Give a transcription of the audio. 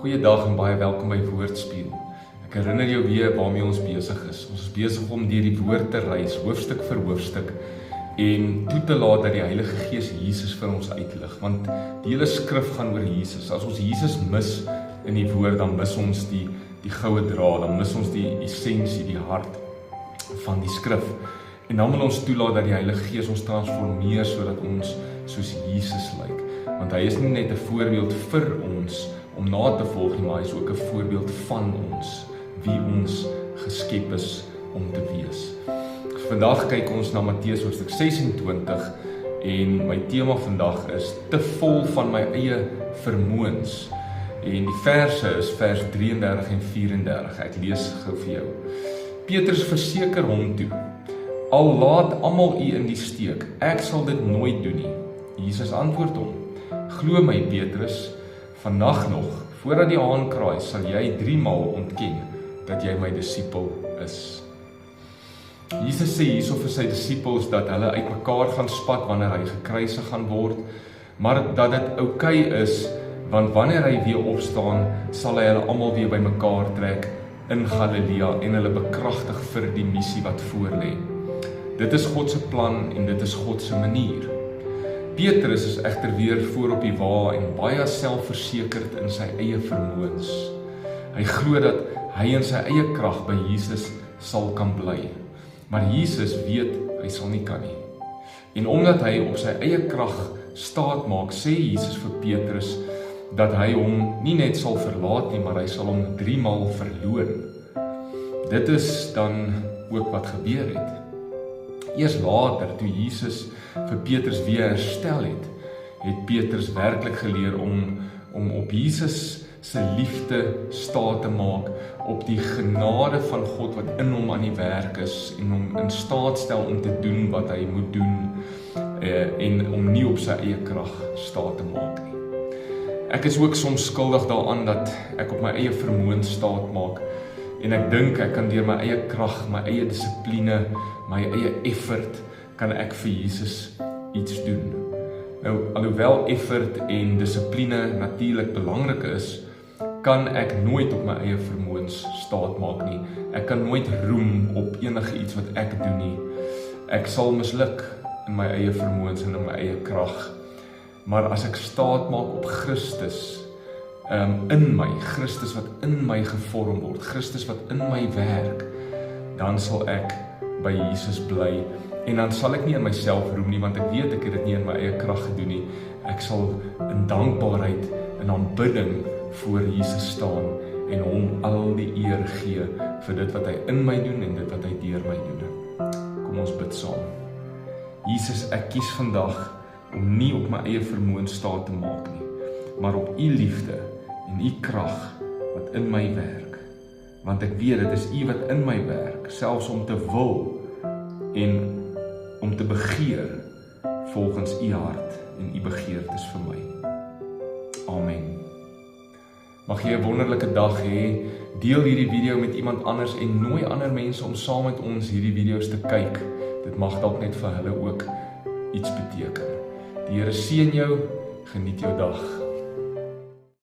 Goeiedag en baie welkom by Woordspeel. Ek herinner jou weer waarmee ons besig is. Ons is besig om deur die woord te reis, hoofstuk vir hoofstuk, en toe te laat dat die Heilige Gees Jesus vir ons uitlig. Want die hele skrif gaan oor Jesus. As ons Jesus mis in die woord, dan mis ons die goue draad, dan mis ons die essensie, die hart van die skrif. En dan wil ons toelaat dat die Heilige Gees ons transformeer sodat ons soos Jesus lyk. Want hy is nie net 'n voorbeeld vir ons om na te volg nie, maar hy is ook 'n voorbeeld van ons, wie ons geskep is om te wees. Vandag kyk ons na Matteus hoofstuk 26 en my tema vandag is te vol van my eie vermoëns. En die verse is vers 33 en 34. Ek lees gou vir jou. Petrus verseker hom toe: "Al laat almal u in die steek, ek sal dit nooit doen nie." Jesus antwoord hom: "Glo my, Petrus, vandag nog, voordat die haan kraai, sal jy 3 maal ontken dat jy my disipel is." Jesus sê hierso vir sy disippels dat hulle uitmekaar gaan spat wanneer hy gekruisig gaan word, maar dat dit oukei is, want wanneer hy weer opstaan, sal hy hulle almal weer bymekaar trek in Galilea en hulle bekragtig vir die missie wat voorlê. Dit is God se plan en dit is God se manier. Petrus is egter weer voor op die wa en baie selfversekerd in sy eie vermoëns. Hy glo dat hy in sy eie krag by Jesus sal kan bly. Maar Jesus weet hy sal nie kan nie. En omdat hy op sy eie krag staat maak, sê Jesus vir Petrus dat hy hom nie net sal verlaat nie, maar hy sal hom 3 maal verloon. Dit is dan ook wat gebeur het. Eers later, toe Jesus vir Petrus weer herstel het Petrus werklik geleer om op Jesus se liefde staat te maak, op die genade van God wat in hom aan die werk is en hom in staat stel om te doen wat hy moet doen en om nie op sy eie krag staat te maak nie. Ek is ook soms skuldig daaraan dat ek op my eie vermoëns staat maak en ek dink ek kan deur my eie krag, my eie dissipline, my eie effort kan ek vir Jesus iets doen. Nou, alhoewel effort en dissipline natuurlik belangrik is, kan ek nooit op my eie vermoëns staat maak nie. Ek kan nooit roem op enige iets wat ek doen nie. Ek sal misluk in my eie vermoëns en in my eie krag. Maar as ek staat maak op Christus, in my, Christus wat in my gevorm word, Christus wat in my werk, dan sal ek by Jesus bly. En dan sal ek nie in myself roem nie, want ek weet ek het dit nie in my eie krag gedoen nie. Ek sal in dankbaarheid en aanbidding voor Jesus staan en hom al die eer gee vir dit wat hy in my doen en dit wat hy deur my doen. Kom ons bid saam. Jesus, ek kies vandag om nie op my eie vermoëns staat te maak nie, maar op u liefde en u krag wat in my werk. Want ek weet dit is u wat in my werk, selfs om te wil en om te begeer volgens u hart en u begeertes vir my. Amen. Mag jy 'n wonderlike dag hê. Deel hierdie video met iemand anders en nooi ander mense om saam met ons hierdie video's te kyk. Dit mag dalk net vir hulle ook iets beteken. Die Here seën jou. Geniet jou dag.